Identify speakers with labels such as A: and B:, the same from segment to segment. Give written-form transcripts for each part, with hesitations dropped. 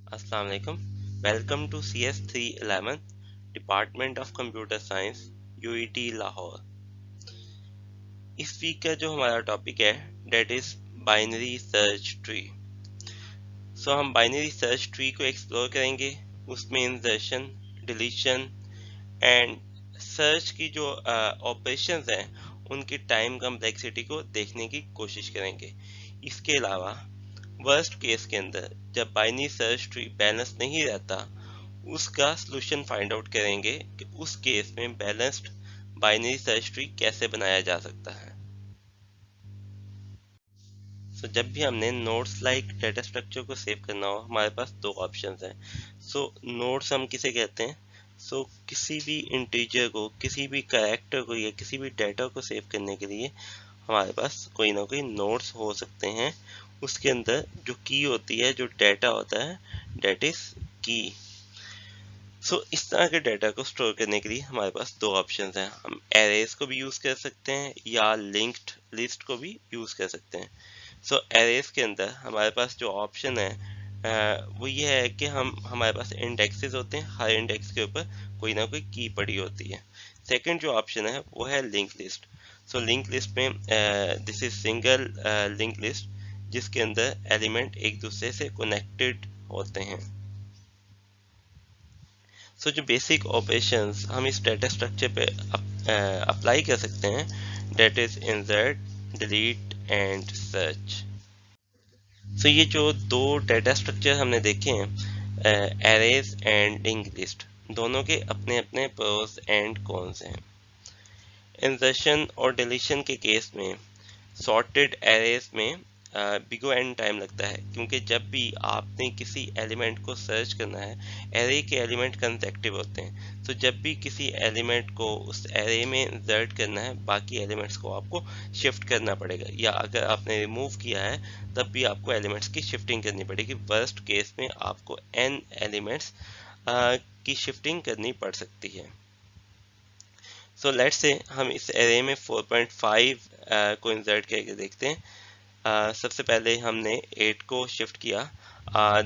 A: अस्सलाम वालेकुम। Welcome to CS311 department of computer science UET Lahore. इस वीक का जो हमारा टॉपिक है that is binary search tree. हम बाइनरी सर्च ट्री को एक्सप्लोर करेंगे, उसमें इंसर्शन, डिलीशन एंड सर्च की जो ऑपरेशंस हैं उनकी टाइम कम्प्लेक्सिटी को देखने की कोशिश करेंगे। इसके अलावा वर्स्ट केस के अंदर जब बाइनरी सर्च ट्री बैलेंस नहीं रहता उसका सलूशन फाइंड आउट करेंगे कि उस केस में बैलेंस्ड बाइनरी सर्च ट्री कैसे बनाया जा सकता है। जब भी हमने नोड्स लाइक डेटा स्ट्रक्चर को सेव करना हो हमारे पास दो ऑप्शंस हैं। नोड्स हम किसे कहते हैं? किसी भी इंटीजर को, किसी भी कैरेक्टर को या किसी भी डाटा को सेव करने के लिए हमारे पास कोई ना कोई नोड्स हो सकते हैं। उसके अंदर जो की होती है, जो डाटा होता है, डेट इज की। इस तरह के डाटा को स्टोर करने के लिए हमारे पास दो ऑप्शंस हैं। हम एरेज को भी यूज कर सकते हैं या लिंक्ड लिस्ट को भी यूज कर सकते हैं। एरेज के अंदर हमारे पास जो ऑप्शन है वो ये है कि हमारे पास इंडेक्सेस होते हैं, हर इंडेक्स के ऊपर कोई ना कोई की पड़ी होती है। सेकंड जो ऑप्शन है वो है लिंक लिस्ट। लिंक लिस्ट में this is single link list जिसके अंदर एलिमेंट एक दूसरे से कनेक्टेड होते हैं। जो बेसिक ऑपरेशंस हम इस डेटा स्ट्रक्चर पे अप्लाई कर सकते हैं, that is insert, delete and search. ये जो दो डेटा स्ट्रक्चर हमने देखे हैं, एरेज एंड लिंक लिस्ट, दोनों के अपने अपने प्रोस एंड कॉन्स हैं। इंसर्शन और डिलीशन के केस में सॉर्टेड एरेज में बिगो एंड टाइम लगता है, क्योंकि जब भी आपने किसी एलिमेंट को सर्च करना है, एरे के एलिमेंट कंसेक्टिव होते हैं। जब भी किसी एलिमेंट को उस एरे में इंसर्ट करना है, बाकी एलिमेंट्स को आपको शिफ्ट करना पड़ेगा, या अगर आपने रिमूव किया है तब भी आपको एलिमेंट्स की शिफ्टिंग करनी पड़ेगी। वर्स्ट केस में आपको n एलिमेंट्स की शिफ्टिंग करनी पड़ सकती है। लेट्स से हम इस एरे में 4.5 को इंसर्ट करके देखते हैं। सबसे पहले हमने 8 को शिफ्ट किया,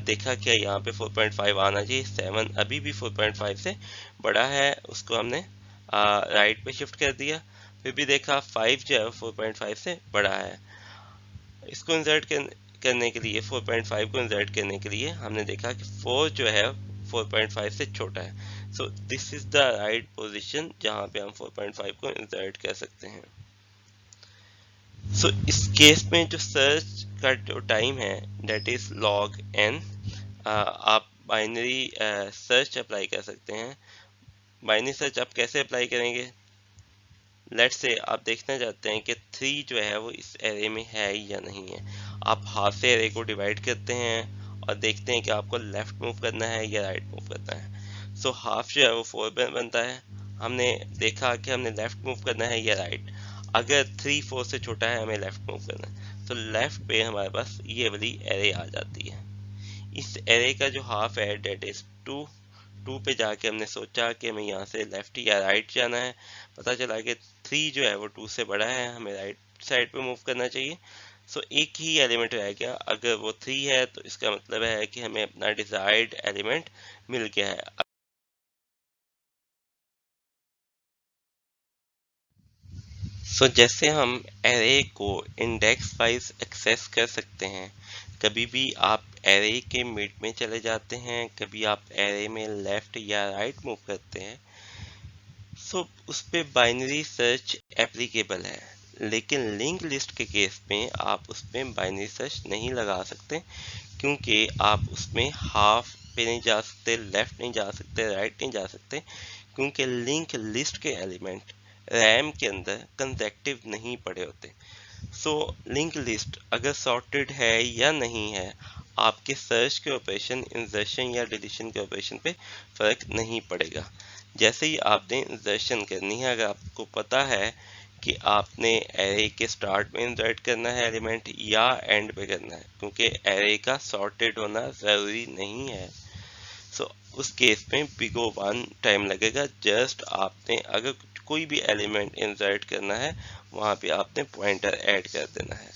A: देखा क्या यहाँ पे 4.5 आना चाहिए, 7 अभी भी 4.5 से बड़ा है, उसको हमने राइट पे शिफ्ट कर दिया। फिर भी देखा 5 जो है 4.5 से बड़ा है। इसको इंसर्ट करने के लिए, 4.5 को इंसर्ट करने के लिए हमने देखा कि 4 जो है 4.5 से छोटा है। This is the right position जहाँ पे हम 4.5 को इंसर्ट कर सकते हैं। इस केस में जो सर्च का जो टाइम है डेट इज लॉग एन। आप बाइनरी सर्च अप्लाई कर सकते हैं। बाइनरी सर्च आप कैसे अप्लाई करेंगे? लेट्स से आप देखना चाहते हैं कि 3 जो है वो इस एरे में है या नहीं है। आप हाफ से एरे को डिवाइड करते हैं और देखते हैं कि आपको लेफ्ट मूव करना है या राइट मूव करना है। हाफ जो है वो 4 बनता है। हमने देखा कि हमने लेफ्ट मूव करना है या राइट। अगर 3 4 से छोटा है, हमें लेफ्ट मूव करना है, लेफ्ट पे हमारे पास ये वाली एरे आ जाती है। इस एरे का जो हाफ है डेट इज 2 पे जाके हमने सोचा कि हमें यहाँ से लेफ्ट या राइट जाना है। पता चला कि 3 जो है वो 2 से बड़ा है, हमें राइट साइड पे मूव करना चाहिए। एक ही एलिमेंट रह गया। अगर वो 3 है तो इसका मतलब है कि हमें अपना डिजायर्ड एलिमेंट मिल गया है। जैसे हम एरे को इंडेक्स वाइज एक्सेस कर सकते हैं, कभी भी आप एरे के मिड में चले जाते हैं, कभी आप एरे में लेफ्ट या राइट मूव करते हैं, उस पे बाइनरी सर्च एप्लीकेबल है। लेकिन लिंक लिस्ट के केस में आप उसमें बाइनरी सर्च नहीं लगा सकते, क्योंकि आप उसमें हाफ पे नहीं जा सकते, लेफ्ट नहीं जा सकते, राइट नहीं जा सकते, क्योंकि लिंक लिस्ट के एलिमेंट रैम के अंदर कंसेक्टिव नहीं पड़े होते। लिंक लिस्ट अगर सॉर्टेड है या नहीं है, आपके सर्च के ऑपरेशन, इंसर्शन या डिलीशन के ऑपरेशन पे फर्क नहीं पड़ेगा। जैसे ही आपने इंसर्शन करनी है, अगर आपको पता है कि आपने एरे के स्टार्ट में इंसर्ट करना है एलिमेंट या एंड पे करना है, क्योंकि एरे का सॉर्टेड होना ज़रूरी नहीं है, उस केस में बिगो वन टाइम लगेगा। जस्ट आपने अगर कोई भी एलिमेंट इंसर्ट करना है, वहां पे आपने पॉइंटर ऐड कर देना है।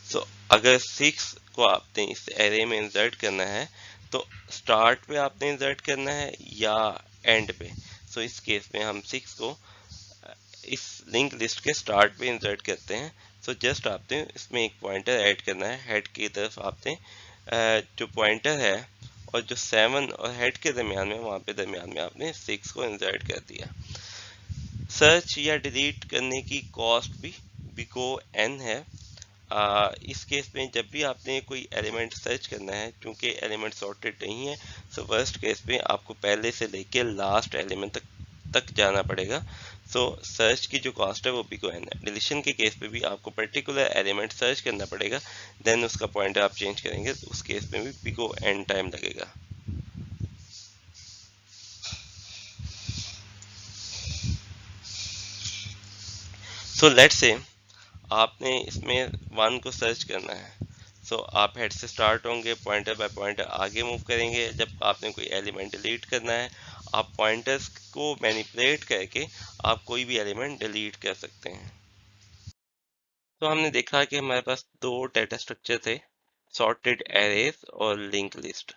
A: सो अगर 6 को आपने इस एरे में इंसर्ट करना है तो स्टार्ट पे आपने इंसर्ट करना है या एंड पे। सो इस केस में हम 6 को इस लिंक लिस्ट के स्टार्ट पे इंसर्ट करते हैं। सो जस्ट आपने इसमें एक पॉइंटर ऐड करना है, हेड की तरफ आपने जो पॉइंटर है और जो 7 और हेड के दरमियान में, वहाँ पे दरमियान में आपने 6 को इंसर्ट कर दिया। सर्च या डिलीट करने की कॉस्ट भी बिको एन है। इस केस में जब भी आपने कोई एलिमेंट सर्च करना है, क्योंकि एलिमेंट सॉर्टेड नहीं है, सो फर्स्ट केस में आपको पहले से लेके लास्ट एलिमेंट तक जाना पड़ेगा। सो सर्च की जो कॉस्ट है वो बिको एन है। डिलीशन के केस पे भी आपको पर्टिकुलर एलिमेंट सर्च करना पड़ेगा, देन उसका पॉइंटर आप चेंज करेंगे तो उस केस में भी बिको एन टाइम लगेगा। सो लेट्स से आपने इसमें 1 को सर्च करना है। सो आप हेड से स्टार्ट होंगे, पॉइंटर बाय पॉइंटर आगे मूव करेंगे। जब आपने कोई एलिमेंट डिलीट करना है, आप पॉइंटर्स को मैनिपुलेट करके आप कोई भी एलिमेंट डिलीट कर सकते हैं। तो हमने देखा कि हमारे पास दो डेटा स्ट्रक्चर थे, सॉर्टेड एरेज और लिंक लिस्ट।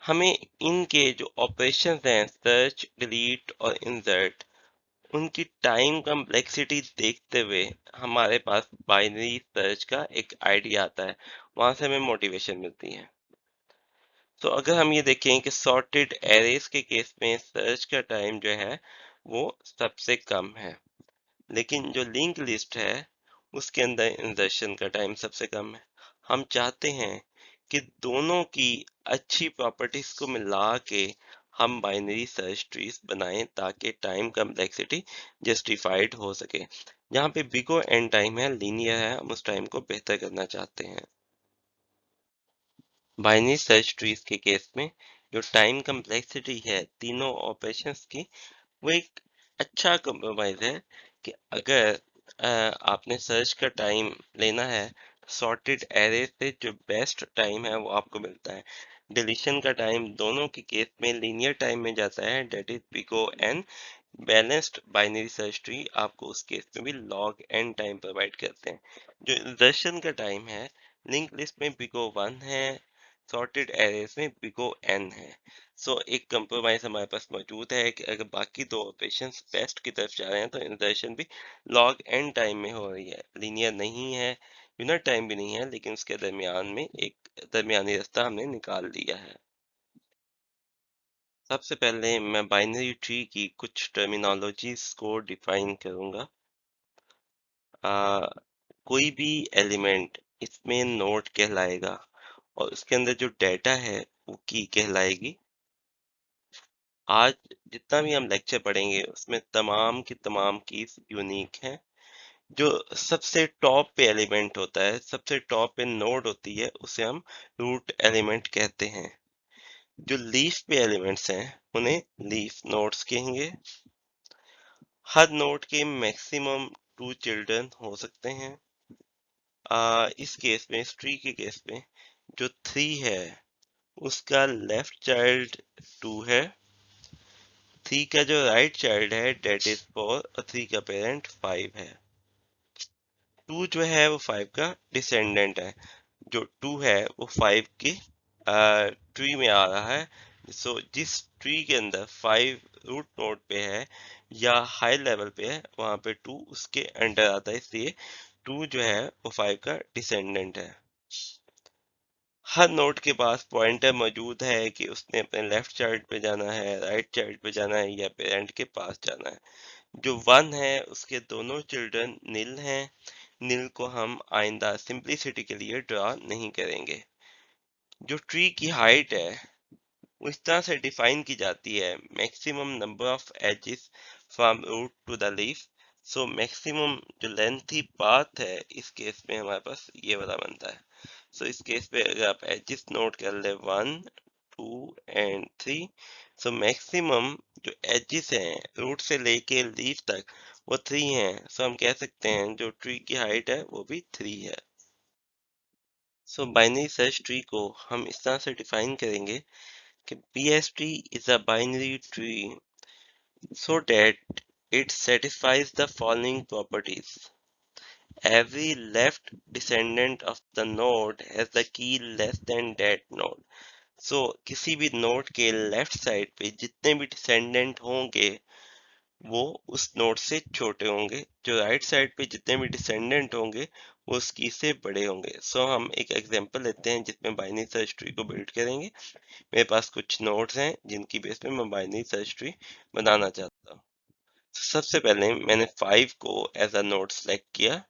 A: हमें इनके जो ऑपरेशंस हैं, सर्च, डिलीट और इंसर्ट, उनकी टाइम कम्प्लेक्सिटी देखते हुए हमारे पास बाइनरी सर्च का एक आइडिया आता है, वहां से हमें मोटिवेशन मिलती है। तो अगर हम ये देखें कि सॉर्टेड एरेज के केस में सर्च का टाइम जो है वो सबसे कम है, लेकिन जो लिंक लिस्ट है उसके अंदर इंसर्शन का टाइम सबसे कम है। हम चाहते हैं कि दोनों की अच्छी प्रॉपर्टीज को मिला के हम बाइनरी सर्च ट्रीज बनाएं ताकि टाइम कम्प्लेक्सिटी जस्टिफाइड हो सके। जहाँ पे बिगो एंड टाइम है, लीनियर है, हम उस टाइम को बेहतर करना चाहते हैं। बाइनरी सर्च ट्रीज के केस में जो टाइम कम्प्लेक्सिटी है तीनों ऑपरेशंस की, वो एक अच्छा कंप्रोमाइज है कि अगर आपने सर्च का टाइम लेना है, सॉर्टेड एरे से जो बेस्ट टाइम है वो आपको मिलता है। डिलीशन का टाइम दोनों के केस में लीनियर टाइम में जाता है, that is big O n. Balanced binary search tree आपको उस केस में भी लॉग एन टाइम प्रोवाइड करते हैं। जो इंसर्शन का टाइम है, लिंक लिस्ट में बिको 1 है, सॉर्टेड एरेज में बिको एन है। सो एक कंप्रोमाइज हमारे पास मौजूद है कि अगर बाकी दो ऑपरेशंस बेस्ट की तरफ जा रहे हैं तो इंसर्शन भी लॉग एन टाइम में हो रही है, लीनियर नहीं है, यूनिट टाइम भी नहीं है, लेकिन उसके दरमियान में एक दरमियानी रास्ता हमने निकाल दिया है। सबसे पहले मैं बाइनरी ट्री की कुछ टर्मिनोलॉजीज को डिफाइन करूंगा। आ, कोई भी एलिमेंट इसमें नोड कहलाएगा और उसके अंदर जो डेटा है वो की कहलाएगी। आज जितना भी हम लेक्चर पढ़ेंगे उसमें तमाम की तमाम कीज यूनिक हैं। जो सबसे टॉप पे एलिमेंट होता है, सबसे टॉप पे नोड होती है, उसे हम रूट एलिमेंट कहते हैं। जो लीफ पे एलिमेंट्स हैं उन्हें लीफ नोड्स कहेंगे। हर नोड के मैक्सिमम 2 चिल्ड्रन हो सकते हैं। इस केस में, इस ट्री के केस में, जो 3 है उसका लेफ्ट चाइल्ड 2 है, 3 का जो राइट चाइल्ड है डेट इज 4 और 3 का पेरेंट 5 है। 2 जो है वो 5 का डिसेंडेंट है। जो 2 है वो 5 की ट्री में आ रहा है। सो जिस ट्री के अंदर 5 रूट नोड पे है या हाई लेवल पे है, वहां पे 2 उसके अंडर आता है, इसलिए 2 जो है वो 5 का डिसेंडेंट है। हर नोड के पास पॉइंटर मौजूद है कि उसने अपने लेफ्ट चाइल्ड पे जाना है, राइट चाइल्ड पे जाना है या पेरेंट के पास जाना है। जो 1 है उसके दोनों चिल्ड्रन नील हैं। नील को हम आइंदा सिंपलिसिटी के लिए ड्रा नहीं करेंगे। जो ट्री की हाइट है वो इस तरह से डिफाइन की जाती है, maximum number of edges from root to the leaf. So maximum जो लेंथी पाथ है, इस केस में हमारे पास ये वाला बनता है। सो इस केस पे अगर आप एजेस नोट कर ले 1, 2 एंड 3, सो मैक्सिमम जो एजेस हैं रूट से लेके लीफ तक वो 3 हैं। सो हम कह सकते हैं जो ट्री की हाइट है वो भी 3 है। सो बाइनरी सर्च ट्री को हम इस तरह से डिफाइन करेंगे कि BST is a binary tree so that it satisfies the following properties. every left descendant of the node has the key less than that node. So किसी भी नोड के लेफ्ट साइड पे जितने भी डिसेंडेंट होंगे वो उस नोड से छोटे होंगे, जो राइट साइड पे जितने भी डिसेंडेंट होंगे वो उस की से बड़े होंगे। सो हम एक एग्जांपल लेते हैं जिसमें बाइनरी सर्च ट्री को बिल्ड करेंगे। मेरे पास कुछ नोड्स हैं जिनकी बेस पे मैं बाइनरी सर्च ट्री बनाना चाहता हूँ। सबसे पहले मैंने 5 को एज अ नोड सेलेक्ट किया।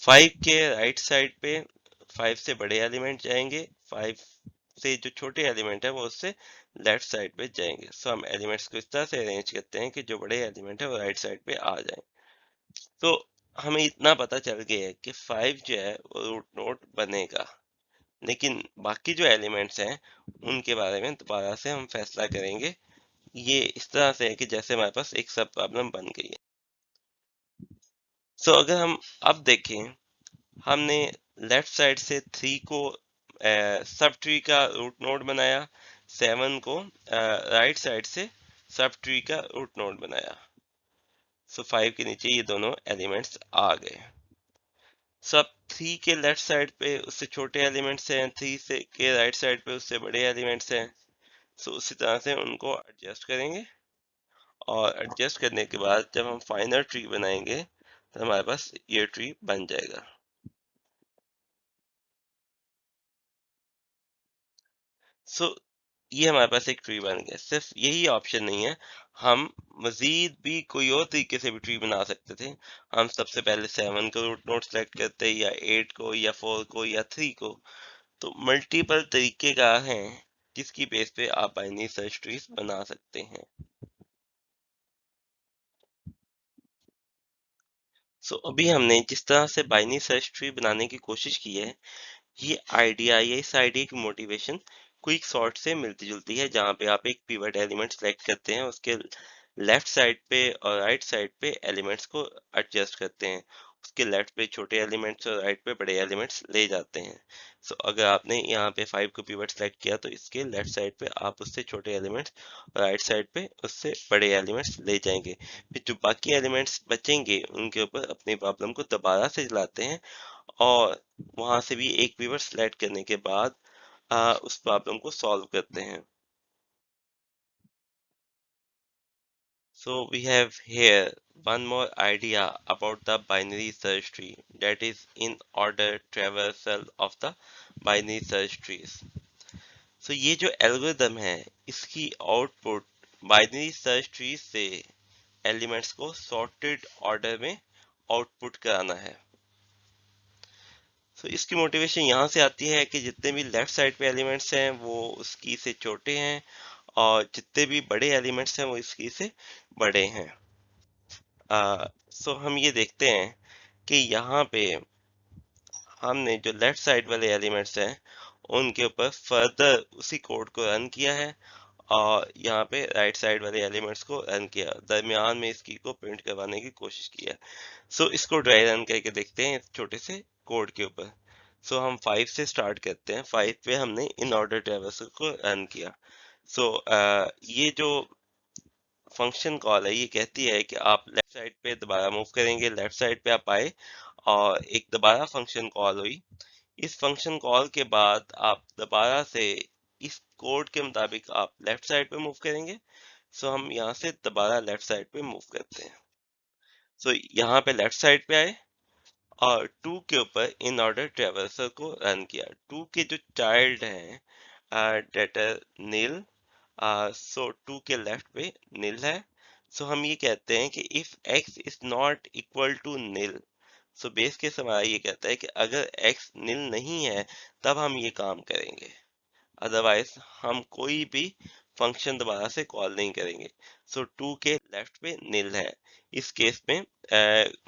A: 5 के राइट साइड पे 5 से बड़े एलिमेंट जाएंगे, 5 से जो छोटे एलिमेंट है वो उससे लेफ्ट साइड पे जाएंगे। सो हम एलिमेंट्स को इस तरह से अरेंज करते हैं कि जो बड़े एलिमेंट है वो राइट साइड पे आ जाएं। तो हमें इतना पता चल गया है कि 5 जो है वो रूट नोड बनेगा, लेकिन बाकी जो एलिमेंट्स हैं उनके बारे में दोबारा से हम फैसला करेंगे। ये इस तरह से है कि जैसे हमारे पास एक सब प्रॉब्लम बन गई है। सो अगर हम अब देखें, हमने लेफ्ट साइड से 3 को सब ट्री का रूट नोड बनाया, 7 को राइट साइड से सब ट्री का रूट नोड बनाया। सो 5 के नीचे ये दोनों एलिमेंट्स आ गए। सब 3 के लेफ्ट साइड पे उससे छोटे एलिमेंट्स हैं, 3 से के राइट साइड पे उससे बड़े एलिमेंट्स हैं। सो उसी तरह से उनको एडजस्ट करेंगे, और एडजस्ट करने के बाद जब हम फाइनल ट्री बनाएंगे तो हमारे पास ये ट्री बन जाएगा। सो ये हमारे पास एक ट्री बन गया। सिर्फ यही ऑप्शन नहीं है, हम मजीद भी कोई और तरीके से भी ट्री बना सकते थे। हम सबसे पहले 7 को रूट नोड सेलेक्ट करते, या 8 को, या 4 को, या 3 को। तो मल्टीपल तरीके का है जिसकी बेस पे आप बाइनरी सर्च ट्रीज बना सकते हैं। सो अभी हमने जिस तरह से बाइनरी सर्च ट्री बनाने की कोशिश की है, ये आइडिया, ये इस आइडिया की मोटिवेशन क्विक सॉर्ट से मिलती जुलती है, जहाँ पे आप एक पिवट एलिमेंट सेलेक्ट करते हैं, उसके लेफ्ट साइड पे और राइट साइड पे एलिमेंट्स को एडजस्ट करते हैं, उसके लेफ्ट पे छोटे एलिमेंट्स और राइट पे बड़े एलिमेंट्स ले जाते हैं। सो अगर आपने यहाँ पे 5 को पिवट सेलेक्ट किया तो इसके लेफ्ट साइड पे आप उससे छोटे एलिमेंट्स और राइट साइड पे उससे बड़े एलिमेंट्स ले जाएंगे। फिर जो बाकी एलिमेंट्स बचेंगे उनके ऊपर अपनी प्रॉब्लम को दोबारा से चलाते हैं, और वहां से भी एक व्यूअर सेलेक्ट करने के बाद उस प्रॉब्लम को सॉल्व करते हैं। So we have here one more idea about the binary search tree, that is in order traversal of the binary search trees. So ये जो एल्गोरिदम है इसकी आउटपुट बाइनरी सर्च ट्री से एलिमेंट्स को sorted order में output कराना है। तो इसकी मोटिवेशन यहाँ से आती है कि जितने भी लेफ्ट साइड पे एलिमेंट्स हैं वो उस की से छोटे हैं, और जितने भी बड़े एलिमेंट्स हैं वो इस की से बड़े हैं। सो हम ये देखते हैं कि यहाँ पे हमने जो लेफ्ट साइड वाले एलिमेंट्स हैं उनके ऊपर फर्दर उसी कोड को रन किया है, और यहाँ पे राइट साइड वाले एलिमेंट्स को रन किया, दरमियान में इसकी को प्रिंट करवाने की कोशिश की है। सो इसको ड्राई रन करके देखते हैं इस छोटे से कोड के ऊपर। सो हम 5 से स्टार्ट करते हैं। 5 पे हमने इन ऑर्डर ट्रैवर्सल को रन किया। सो ये जो फंक्शन कॉल है ये कहती है कि आप लेफ्ट साइड पे दोबारा मूव करेंगे, लेफ्ट साइड पे आप आए और एक दोबारा फंक्शन कॉल हुई। इस फंक्शन कॉल के बाद आप दोबारा से इस कोड के मुताबिक आप लेफ्ट साइड पे मूव करेंगे। सो हम यहाँ से दोबारा लेफ्ट साइड पे मूव करते हैं। सो यहाँ पे लेफ्ट साइड पे आए और 2 के ऊपर इन ऑर्डर ट्रैवर्सल को रन किया। 2 के जो चाइल्ड हैं डेटा नील, सो 2 के लेफ्ट पे नील है। सो हम ये कहते हैं कि if x is not equal to nil, so base case हमारा ये कहता है कि अगर x नील नहीं है तब हम ये काम करेंगे, अदरवाइज हम कोई भी फंक्शन दोबारा से कॉल नहीं करेंगे। सो 2 के लेफ्ट पे नील है, इस केस में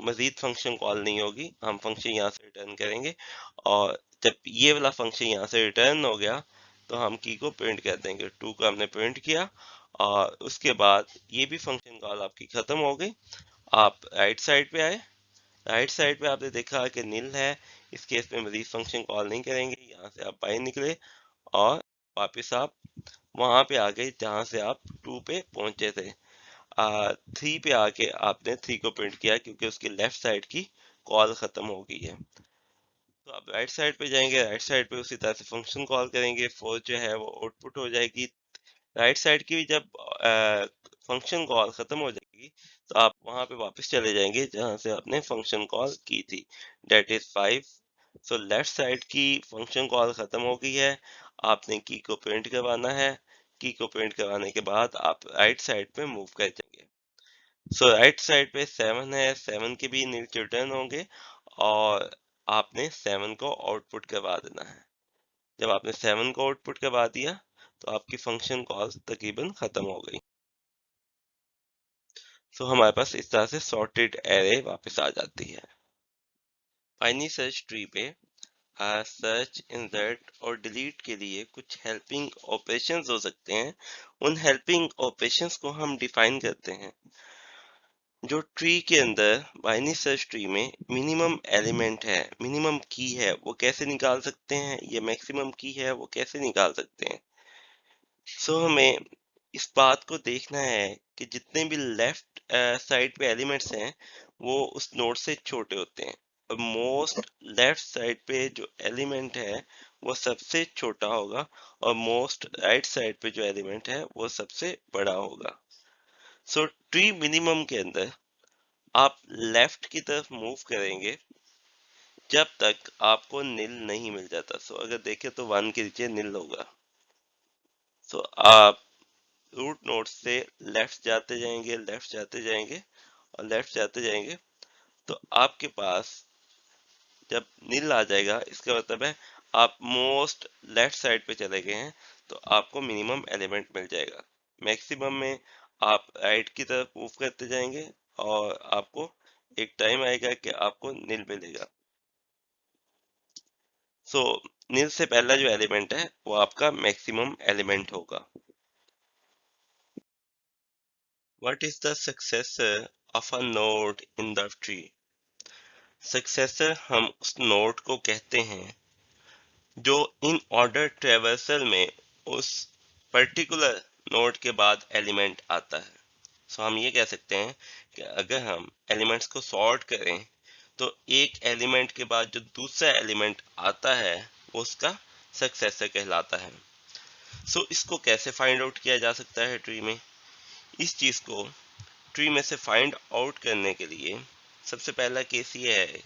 A: मजीद फंक्शन कॉल नहीं होगी, हम फंक्शन यहाँ से रिटर्न करेंगे, और जब ये वाला फंक्शन यहाँ से रिटर्न हो गया तो हम की को प्रिंट कर देंगे। 2 को हमने प्रिंट किया और उसके बाद ये भी फंक्शन कॉल आपकी खत्म हो गई। आप राइट साइड पे आए, राइट साइड पे आपने देखा कि नील है, इस केस में मजीद फंक्शन कॉल नहीं करेंगे। यहाँ से आप बाहर निकले और वापस आप वहां पे आ गए जहां से आप 2 पे पहुंचे थे। 3 पे आके आपने 3 को प्रिंट किया क्योंकि उसकी लेफ्ट साइड की कॉल खत्म हो गई है। तो आप राइट साइड पे जाएंगे, राइट साइड पे उसी तरह से फंक्शन कॉल करेंगे, 4 जो है वो आउटपुट हो जाएगी। राइट साइड की भी जब फंक्शन कॉल खत्म हो जाएगी तो आप वहां पे वापस चले जाएंगे जहां से आपने फंक्शन कॉल की थी, that is 5। So left side की फंक्शन कॉल खत्म हो गई है, आपने की को प्रिंट करवाना है। की को प्रिंट करवाने के बाद आप राइट साइड पे मूव कर जाएंगे। सो राइट साइड पे 7 है, 7 के भी नील चिल्ड्रन होंगे और आपने 7 को आउटपुट करवा देना है। जब आपने 7 को आउटपुट करवा दिया तो आपकी फंक्शन कॉल तकरीबन खत्म हो गई। सो हमारे पास इस तरह से सॉर्टेड एरे वापस आ जाती है। बाइनरी सर्च ट्री पे सर्च, इंसर्ट और डिलीट के लिए कुछ हेल्पिंग ऑपरेशंस हो सकते हैं। उन हेल्पिंग ऑपरेशंस को हम डिफाइन करते हैं। जो ट्री के अंदर, बाइनरी सर्च ट्री में मिनिमम एलिमेंट है, मिनिमम की है, वो कैसे निकाल सकते हैं, ये मैक्सिमम की है वो कैसे निकाल सकते हैं। सो हमें इस बात को देखना है कि जितने भी लेफ्ट साइड पे एलिमेंट्स हैं वो उस नोड से छोटे होते हैं, और मोस्ट लेफ्ट साइड पे जो एलिमेंट है वो सबसे छोटा होगा, और मोस्ट राइट साइड पे जो एलिमेंट है वो सबसे बड़ा होगा। सो ट्री मिनिमम के अंदर आप लेफ्ट की तरफ मूव करेंगे जब तक आपको नील नहीं मिल जाता। सो अगर देखें तो 1 के नीचे नील होगा। सो आप रूट नोड से लेफ्ट जाते जाएंगे, लेफ्ट जाते जाएंगे और लेफ्ट जाते जाएंगे, तो आपके पास जब नील आ जाएगा इसका मतलब है आप मोस्ट लेफ्ट साइड पे चले गए हैं, तो आपको मिनिमम एलिमेंट मिल जाएगा। मैक्सिमम में आप राइट की तरफ मूव करते जाएंगे और आपको एक टाइम आएगा कि आपको नील मिलेगा। सो नील से पहला जो एलिमेंट है वो आपका मैक्सिमम एलिमेंट होगा। What is the successor of a node in the tree? Successor हम उस नोड को कहते हैं जो इन ऑर्डर ट्रेवर्सल में उस पर्टिकुलर नोड के बाद एलिमेंट आता है। सो हम ये कह सकते हैं कि अगर हम एलिमेंट्स को सॉर्ट करें तो एक एलिमेंट के बाद जो दूसरा एलिमेंट आता है वो उसका सक्सेसर कहलाता है। सो इसको कैसे फाइंड आउट किया जा सकता है ट्री में? इस चीज को ट्री में से फाइंड आउट करने के लिए सबसे पहला केस ये है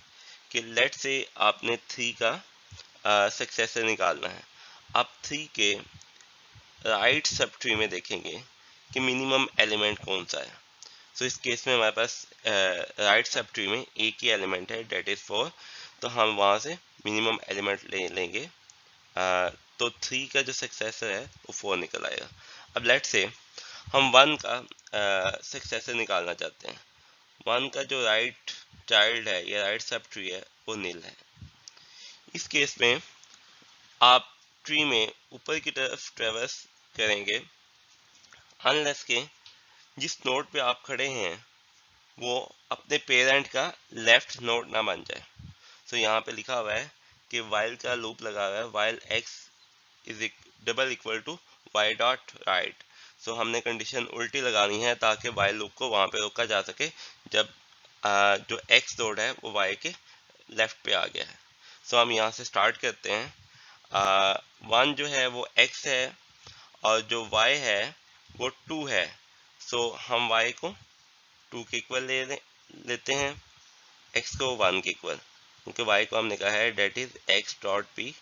A: कि लेट से आपने 3 का सक्सेसर निकालना है। आप 3 के राइट सब ट्री में देखेंगे कि मिनिमम एलिमेंट कौन सा है। सो इस केस में हमारे पास राइट सब ट्री में एक ही एलिमेंट है, डेट इज 4। तो हम वहां से मिनिमम एलिमेंट ले लेंगे। तो 3 का जो सक्सेसर है वो 4 निकल आएगा। अब लेट से हम 1 का सक्सेसर निकालना चाहते हैं। 1 का जो राइट चाइल्ड है या राइट सब ट्री है वो नील है। इस केस में आप ट्री में ऊपर की तरफ ट्रेवर्स करेंगे अनलेस के जिस नोड पे आप खड़े हैं वो अपने पेरेंट का लेफ्ट नोड ना बन जाए। तो यहाँ पे लिखा हुआ है कि वाइल का लूप लगा हुआ है, while x is double equal to y dot right. So हमने कंडीशन उल्टी लगानी है ताकि वाइल लूप को वहां पे रोका जा सके जब जो एक्स नोड है वो वाई के लेफ्ट पे आ गया है। सो हम यहाँ से स्टार्ट करते हैं। 1 जो है वो एक्स है और जो y है वो 2 है। सो हम y को 2 के इक्वल लेते हैं, x को 1 के इक्वल, क्योंकि y को हमने कहा है that is x dot p.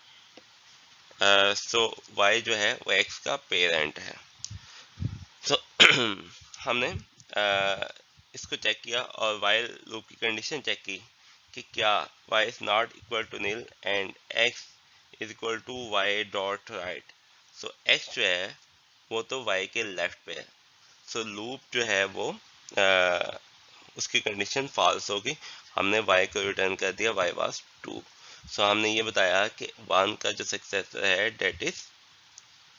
A: So y जो है वो x का पेरेंट है। सो हमने इसको चेक किया और while लूप की कंडीशन चेक की कि क्या y is not equal to nil and x is equal to y dot right. So x जो है वो तो y के लेफ्ट पे है। सो लूप जो है वो उसकी कंडीशन फॉल्स होगी। हमने y को रिटर्न कर दिया, y वाज 2। सो हमने ये बताया कि 1 का जो सक्सेसर है डेट इज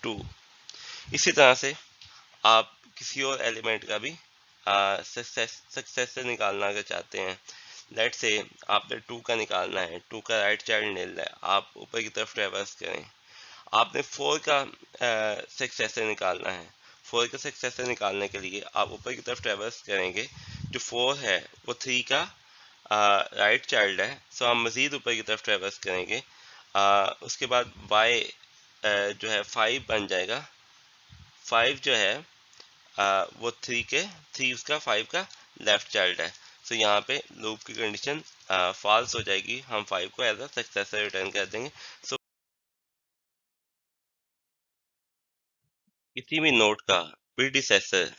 A: 2। इसी तरह से आप किसी और एलिमेंट का भी सक्सेसर निकालना अगर चाहते हैं, लेट से आपने 2 का निकालना है, 2 का राइट चाइल्ड नील है, आप ऊपर की तरफ ट्रेवर्स करें। आपने 4 का सक्सेसर निकालना है, 4 का सक्सेसर निकालने के लिए आप ऊपर की तरफ ट्रेवर्स करेंगे। जो 4 है वो 3 का राइट चाइल्ड है, सो हम मज़ीद ऊपर की तरफ ट्रेवर्स करेंगे। उसके बाद y जो है 5 बन जाएगा। 5 जो है वो 3 उसका 5 का लेफ्ट चाइल्ड है। सो यहाँ पे लूप की कंडीशन फॉल्स हो जाएगी, हम 5 को एज अ सक्सेसर रिटर्न कर देंगे। सो किसी भी नोड का प्रीडिसेसर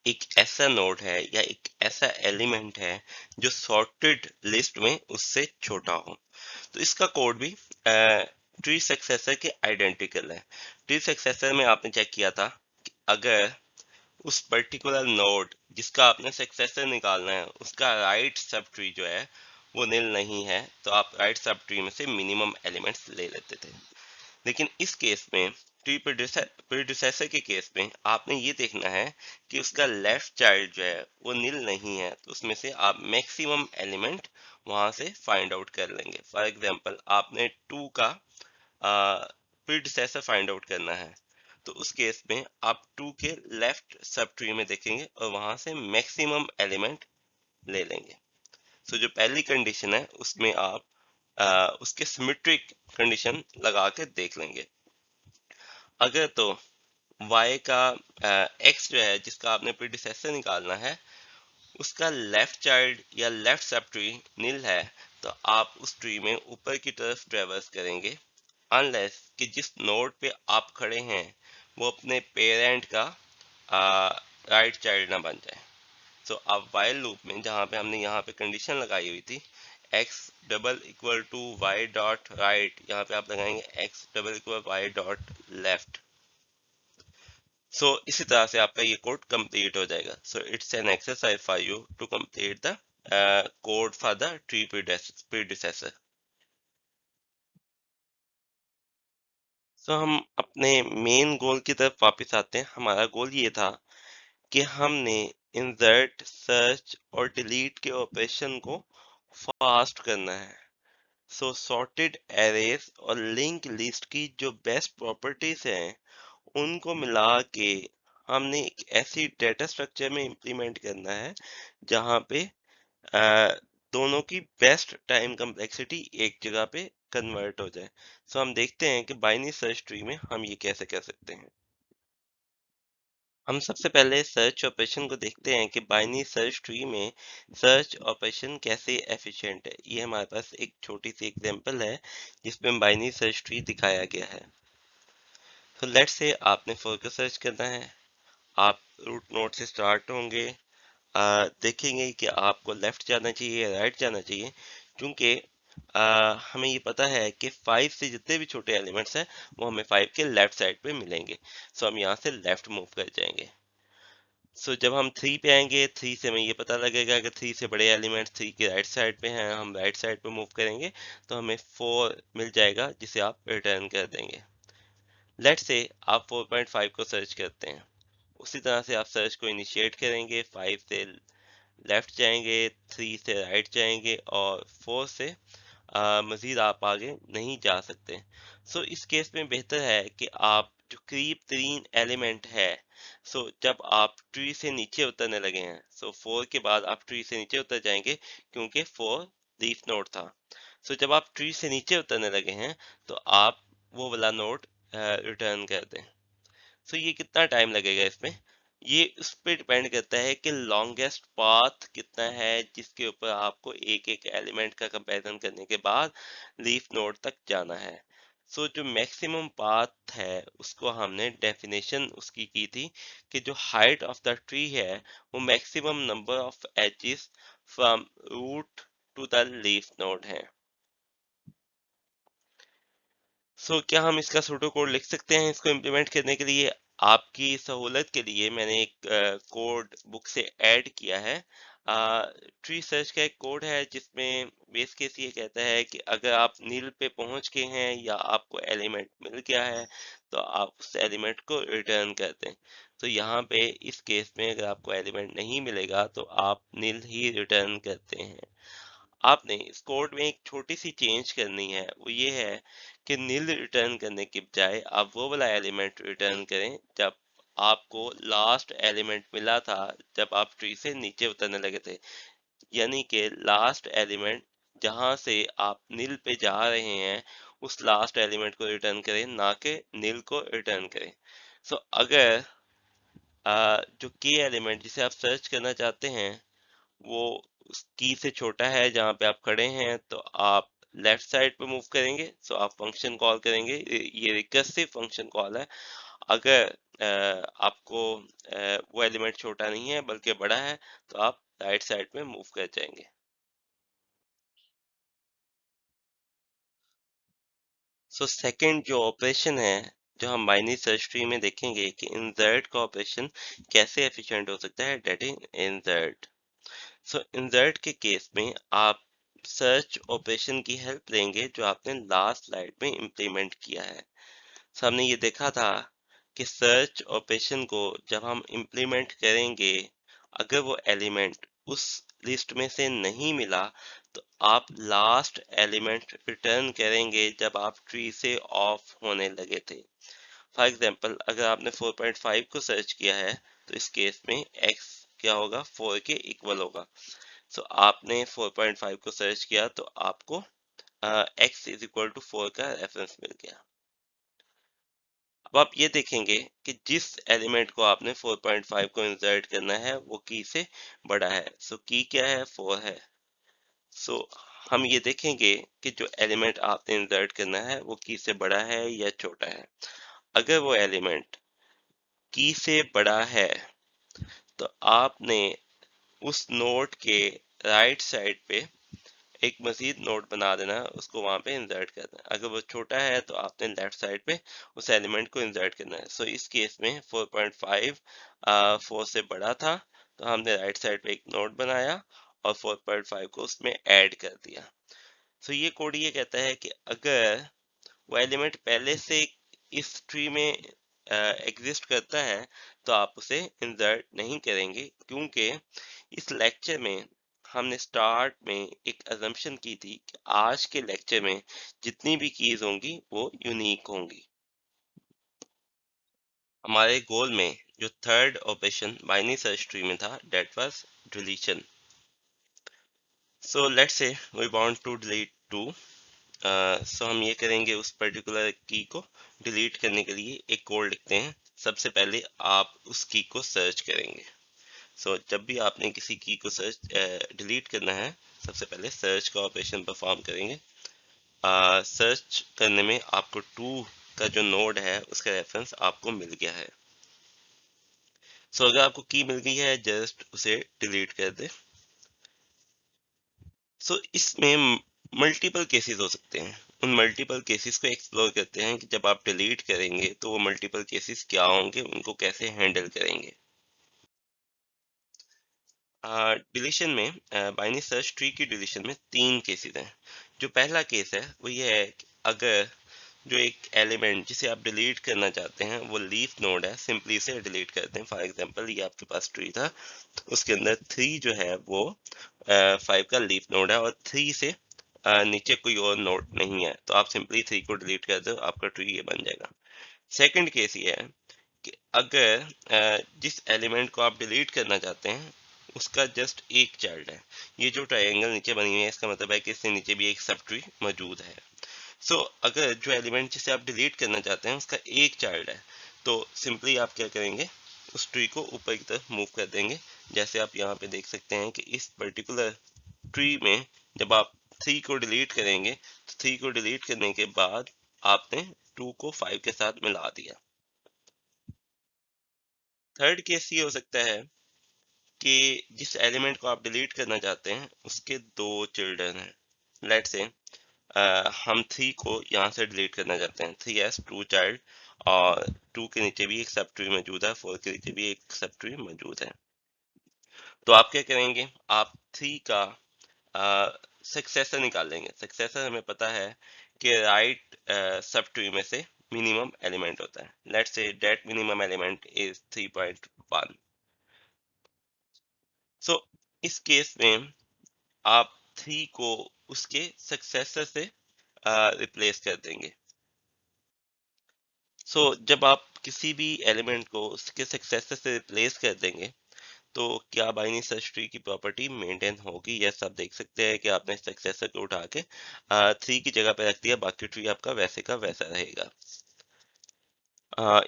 A: एक ऐसा नोड है या एक ऐसा एलिमेंट है जो सॉर्टेड लिस्ट में उससे छोटा हो। तो इसका कोड भी ट्री सक्सेसर के आइडेंटिकल है। ट्री सक्सेसर में आपने चेक किया था कि अगर उस पर्टिकुलर नोड जिसका आपने सक्सेसर निकालना है उसका राइट सब ट्री जो है वो नील नहीं है, तो आप राइट सब ट्री में से मिनिमम एलिमेंट्स ले लेते थे। लेकिन इस केस में ट्री प्रीडिसेसर के केस में आपने ये देखना है कि उसका लेफ्ट चाइल्ड जो है वो नील नहीं है, तो उसमें से आप मैक्सिमम एलिमेंट वहां से फाइंड आउट कर लेंगे। फॉर एग्जांपल आपने 2 का प्रीडिसेसर फाइंड आउट करना है, तो उस केस में आप 2 के लेफ्ट सब ट्री में देखेंगे और वहां से मैक्सिमम एलिमेंट ले लेंगे। सो जो पहली कंडीशन है उसमें आप उसके सिमेट्रिक कंडीशन लगा के देख लेंगे। अगर तो y का x जो है जिसका आपने प्रीडिसेसर निकालना है उसका लेफ्ट चाइल्ड या लेफ्ट सब ट्री नील है, तो आप उस ट्री में ऊपर की तरफ ट्रेवर्स करेंगे अनलेस कि जिस नोड पे आप खड़े हैं वो अपने पेरेंट का राइट चाइल्ड ना बन जाए। सो अब वाइल लूप में जहाँ पे हमने यहाँ पे कंडीशन लगाई हुई थी x double equal to y dot right, यहाँ पे आप लगाएंगे x double equal y dot left. So इसी तरह से आपका ये कोड कंप्लीट हो जाएगा। So it's an exercise for you to complete the code for the tree predecessor. So हम अपने मेन गोल की तरफ वापस आते हैं। हमारा गोल ये था कि हमने इंसर्ट, सर्च और डिलीट के ऑपरेशन को फास्ट करना है। सो सॉर्टेड एरेज और लिंक लिस्ट की जो बेस्ट प्रॉपर्टीज हैं उनको मिला के हमने एक ऐसी डेटा स्ट्रक्चर में इम्प्लीमेंट करना है जहाँ पे अ, दोनों की बेस्ट टाइम कम्प्लेक्सिटी एक जगह पे कन्वर्ट हो जाए। सो हम देखते हैं कि बाइनरी सर्च ट्री में हम ये कैसे कर सकते हैं। हम सबसे पहले सर्च ऑपरेशन को देखते हैं कि बाइनरी सर्च ट्री में सर्च ऑपरेशन कैसे एफिशिएंट है। ये हमारे पास एक छोटी सी एग्जांपल है जिसमें बाइनरी सर्च ट्री दिखाया गया है। तो लेट्स से आपने 4 को सर्च करना है। आप रूट नोड से स्टार्ट होंगे, देखेंगे कि आपको लेफ्ट जाना चाहिए या राइट जाना चाहिए। क्योंकि हमें ये पता है कि 5 से जितने भी छोटे एलिमेंट्स हैं वो हमें 5 के लेफ्ट साइड पे मिलेंगे। सो हम यहाँ से लेफ्ट मूव कर जाएंगे। सो जब हम 3 पे आएंगे, 3 से हमें ये पता लगेगा कि 3 से बड़े एलिमेंट्स 3 के राइट साइड पे हैं, हम राइट साइड पे मूव करेंगे तो हमें 4 मिल जाएगा जिसे आप रिटर्न कर देंगे। लेट्स से आप 4.5 को सर्च करते हैं। उसी तरह से आप सर्च को इनिशिएट करेंगे, 5 से लेफ्ट जाएंगे, 3 से राइट जाएंगे और 4 से मजीद आप आगे नहीं जा सकते। सो इस केस में बेहतर है कि आप जो करीब 3 एलिमेंट है, सो जब आप ट्री से नीचे उतरने लगे हैं, सो 4 के बाद आप ट्री से नीचे उतर जाएंगे क्योंकि 4 लीफ नोड था। सो जब आप ट्री से नीचे उतरने लगे हैं तो आप वो वाला नोड रिटर्न कर दें। सो ये कितना टाइम लगेगा इसमें, ये उस पर डिपेंड करता है कि लॉन्गेस्ट पाथ कितना है जिसके ऊपर आपको एक एक एलिमेंट का कंपैरिजन करने के बाद लीफ नोड तक जाना है। सो जो मैक्सिमम पाथ है उसको हमने डेफिनेशन उसकी की थी कि जो हाइट ऑफ द ट्री है वो maximum number of edges from root to the leaf node है। क्या हम इसका सूडो कोड लिख सकते हैं इसको इम्प्लीमेंट करने के लिए? आपकी सहूलत के लिए मैंने एक कोड बुक से ऐड किया है। ट्री सर्च का एक कोड है जिसमें बेस केस ये कहता है कि अगर आप नील पे पहुंच गए हैं या आपको एलिमेंट मिल गया है तो आप उस एलिमेंट को रिटर्न कर दें। तो यहाँ पे इस केस में अगर आपको एलिमेंट नहीं मिलेगा तो आप नील ही रिटर्न करते हैं। आपने इस कोड में एक छोटी सी चेंज करनी है, वो ये है कि नील रिटर्न करने के बजाय आप वो वाला एलिमेंट रिटर्न करें जब आपको लास्ट एलिमेंट मिला था जब आप ट्री से नीचे उतरने लगे थे, यानी कि लास्ट एलिमेंट जहां से आप नील पे जा रहे हैं उस लास्ट एलिमेंट को रिटर्न करें, ना कि नील को रिटर्न करें। सो अगर जो की एलिमेंट जिसे आप सर्च करना चाहते हैं वो उस की से छोटा है जहां पे आप खड़े हैं, तो आप लेफ्ट साइड पे मूव करेंगे। सो आप फंक्शन कॉल करेंगे, ये रिकर्सिव फंक्शन कॉल है। अगर आपको वो एलिमेंट छोटा नहीं है बल्कि बड़ा है, तो आप राइट साइड में मूव कर जाएंगे। सो सेकंड जो ऑपरेशन है, जो हम बाइनरी सर्च ट्री में देखेंगे कि इंसर्ट का ऑपरेशन कैसे एफिशिएंट हो सकता है, that is insert. So insert के केस में आप सर्च ऑपरेशन की हेल्प लेंगे जो आपने लास्ट स्लाइड में इम्प्लीमेंट किया है। सो हमने ये देखा था कि सर्च ऑपरेशन को जब हम इम्प्लीमेंट करेंगे, अगर वो एलिमेंट उस लिस्ट में से नहीं मिला, तो आप लास्ट एलिमेंट रिटर्न करेंगे जब आप ट्री से ऑफ होने लगे थे। फॉर एग्जांपल, अगर आपने 4.5 को सर्च किया है, तो इस केस में x क्या होगा, 4 के इक्वल होगा। सो आपने 4.5 को सर्च किया तो आपको x इज इक्वल टू 4 का रेफरेंस मिल गया। अब आप ये देखेंगे कि जिस एलिमेंट को आपने 4.5 को इंसर्ट करना है वो की से बड़ा है। सो की क्या है, 4 है। सो हम ये देखेंगे कि जो एलिमेंट आपने इंसर्ट करना है वो की से बड़ा है या छोटा है। अगर वो एलिमेंट की से बड़ा है, तो आपने उस नोड के राइट साइड पे एक मजीद नोड बना देना है, उसको वहां पे इंसर्ट करना है। अगर वो छोटा है तो आपने लेफ्ट साइड पे उस एलिमेंट को इंसर्ट करना है। सो इस केस में 4.5 4 से बड़ा था, तो हमने राइट साइड पे एक नोड बनाया और 4.5 को उसमें ऐड कर दिया। सो ये कोड ये कहता है कि अगर वो एलिमेंट पहले से इस ट्री में एग्जिस्ट करता है, तो आप उसे इंसर्ट नहीं करेंगे, क्योंकि इस लेक्चर में हमने स्टार्ट में एक अजम्पशन की थी कि आज के लेक्चर में जितनी भी कीज होंगी वो यूनिक होंगी। हमारे गोल में जो third operation binary search tree में था, that was deletion. So let's say we want to delete 2। So हम ये करेंगे, उस पर्टिकुलर की को डिलीट करने के लिए एक कोड लिखते हैं। सबसे पहले आप उस की को सर्च करेंगे। सो जब भी आपने किसी की को सर्च डिलीट करना है, सबसे पहले सर्च का ऑपरेशन परफॉर्म करेंगे। सर्च करने में आपको 2 का जो नोड है उसका रेफरेंस आपको मिल गया है। सो अगर आपको की मिल गई है, जस्ट उसे डिलीट कर दे। सो इसमें मल्टीपल केसेस हो सकते हैं। उन मल्टीपल केसेस को एक्सप्लोर करते हैं कि जब आप डिलीट करेंगे तो वो मल्टीपल केसेस क्या होंगे, उनको कैसे हैंडल करेंगे। डिलीशन में, बाइनरी सर्च ट्री की डिलीशन में 3 केसेस हैं। जो पहला केस है वो ये है कि अगर जो एक एलिमेंट जिसे आप डिलीट करना चाहते हैं वो लीफ नोड है, सिंपली इसे डिलीट करते हैं। फॉर एग्जांपल, ये आपके पास ट्री था, उसके अंदर 3 जो है वो 5 का लीफ नोड है और 3 से नीचे कोई और नोड नहीं है, तो आप सिंपली 3 को डिलीट कर दो, आपका ट्री ये बन जाएगा। सेकंड केस ये है कि अगर जिस एलिमेंट को आप डिलीट करना चाहते हैं उसका जस्ट एक चाइल्ड है। ये जो ट्रायंगल नीचे बनी हुई है, इसका मतलब है कि इससे नीचे भी एक सब ट्री मौजूद है। अगर जो एलिमेंट जिसे आप डिलीट करना चाहते हैं उसका एक चाइल्ड है, तो सिंपली आप क्या करेंगे, उस ट्री को ऊपर की तरफ मूव कर देंगे। जैसे आप यहाँ पे देख सकते हैं कि इस पर्टिकुलर ट्री में जब आप 3 को डिलीट करेंगे, तो 3 को डिलीट करने के बाद आपने 2 को 5 के साथ मिला दिया। थर्ड केस ये हो सकता है कि जिस एलिमेंट को आप डिलीट करना चाहते हैं उसके 2 चिल्ड्रन हैं। लेट से हम 3 को यहाँ से डिलीट करना चाहते हैं, 3 एज 2 चाइल्ड, और 2 के नीचे भी एक सब ट्री मौजूद है, 4 के नीचे भी एक सब ट्री मौजूद है। तो आप क्या करेंगे, आप 3 का सक्सेसर निकाल लेंगे। सक्सेसर हमें पता है कि राइट सब ट्री में से मिनिमम एलिमेंट होता है। Let's say that minimum element is 3.1। सो इस केस में आप 3 को उसके सक्सेसर से रिप्लेस कर देंगे। जब आप किसी भी एलिमेंट को उसके सक्सेसर से रिप्लेस कर देंगे तो क्या बाइनरी सर्च ट्री की प्रॉपर्टी मेंटेन होगी? यस, आप देख सकते हैं कि आपने सक्सेसर को उठा के 3 की जगह पे रख दिया, बाकी ट्री आपका वैसे का वैसा रहेगा।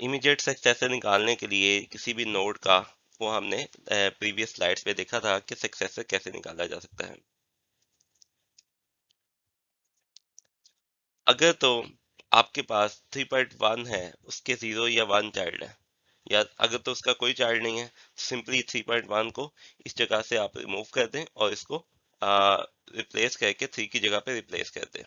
A: इमीडिएट सक्सेसर निकालने के लिए किसी भी नोड का, वो हमने प्रीवियस स्लाइड्स में देखा था कि सक्सेसर कैसे निकाला जा सकता है। अगर तो आपके पास 3.1 है, उसके 0 या 1 चाइल्ड है, या अगर तो उसका कोई चाइल्ड नहीं है, सिंपली 3.1 को इस जगह से आप रिमूव कर दें और इसको रिप्लेस करके 3 की जगह पे रिप्लेस कर दें।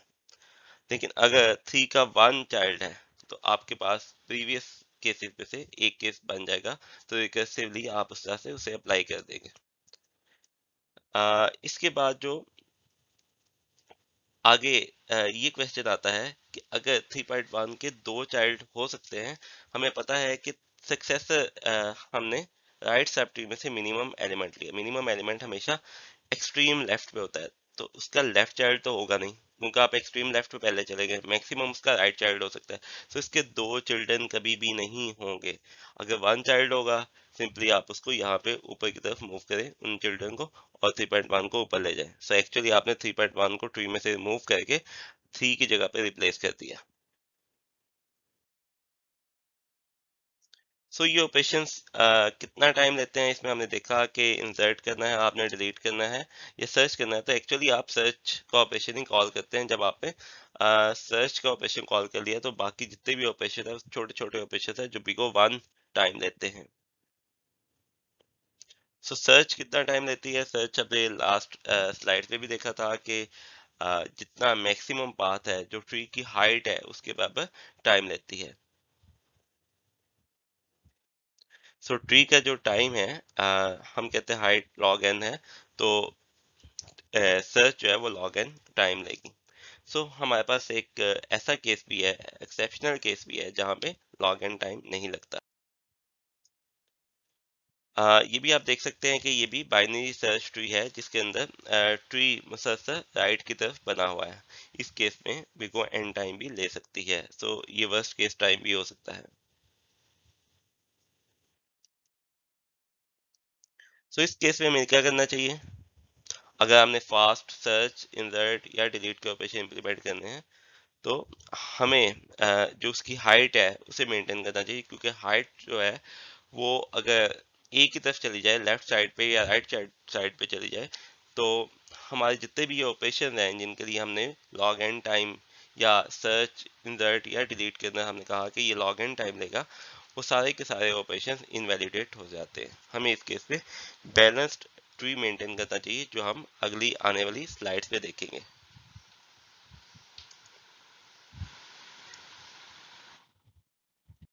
A: लेकिन अगर 3 का 1 चाइल्ड है तो आपके पास प्रीवियस केसेस में से एक केस बन जाएगा, तो रिकर्सिवली आप उस तरह से उसे अप्लाई कर देंगे। इसके बाद जो आगे ये क्वेश्चन आता है कि अगर 3.1 के 2 चाइल्ड हो सकते हैं, हमें पता है कि सक्सेसर हमने राइट सब ट्री में से मिनिमम एलिमेंट लिया। मिनिमम एलिमेंट हमेशा एक्सट्रीम लेफ्ट पे होता है, तो उसका लेफ्ट चाइल्ड तो होगा नहीं, क्योंकि आप एक्सट्रीम लेफ्ट पे पहले चले गए। मैक्सिमम उसका राइट चाइल्ड हो सकता है, तो इसके 2 चिल्ड्रन कभी भी नहीं होंगे। अगर 1 चाइल्ड होगा, सिंपली आप उसको यहाँ पे ऊपर की तरफ मूव करें उन चिल्ड्रन को, और 3.1 को ऊपर ले जाए। सो एक्चुअली आपने 3.1 को ट्री में से रिमूव करके 3 की जगह पे रिप्लेस कर दिया। ये ऑपरेशंस कितना टाइम लेते हैं, इसमें हमने देखा कि इंसर्ट करना है, आपने डिलीट करना है या सर्च करना है। तो एक्चुअली आप सर्च का ऑपरेशन ही कॉल करते हैं। जब आपने सर्च का ऑपरेशन कॉल कर लिया, तो बाकी जितने भी ऑपरेशन है छोटे छोटे ऑपरेशन है जो बिको 1 टाइम लेते हैं। सर्च कितना टाइम लेती है? सर्च हमने लास्ट स्लाइड में भी देखा था कि जितना मैक्सिमम पाथ है, जो ट्री की हाइट है, उसके बराबर टाइम लेती है। ट्री का जो टाइम है, हम कहते हैं हाइट लॉग एन है, तो सर्च जो है वो log n टाइम लेगी। हमारे पास एक ऐसा केस भी है, एक्सेप्शनल केस भी है, जहाँ पे log n टाइम नहीं लगता। ये भी आप देख सकते हैं कि ये भी बाइनरी सर्च ट्री है, जिसके अंदर ट्री मुसलसल राइट की तरफ बना हुआ है। इस केस में बिगो एन टाइम भी ले सकती है। ये वर्स्ट केस टाइम भी हो सकता है। इस केस में हमें क्या करना चाहिए? अगर हमने फास्ट सर्च, इंसर्ट या डिलीट के ऑपरेशन इंप्लीमेंट करने हैं, तो हमें जो उसकी हाइट है उसे मेंटेन करना चाहिए, क्योंकि हाइट जो है वो अगर एक की तरफ चली जाए, लेफ्ट साइड पे या राइट साइड पे चली जाए, तो हमारे जितने भी ऑपरेशन हैं जिनके लिए हमने लॉग एन टाइम या सर्च, इंसर्ट या डिलीट करना हमने कहा कि ये लॉग एन टाइम लेगा, वो सारे के सारे ऑपरेशन इनवैलिडेट हो जाते हैं। हमें इस केस में बैलेंस्ड ट्री मेंटेन करना चाहिए, जो हम अगली आने वाली स्लाइड्स में देखेंगे।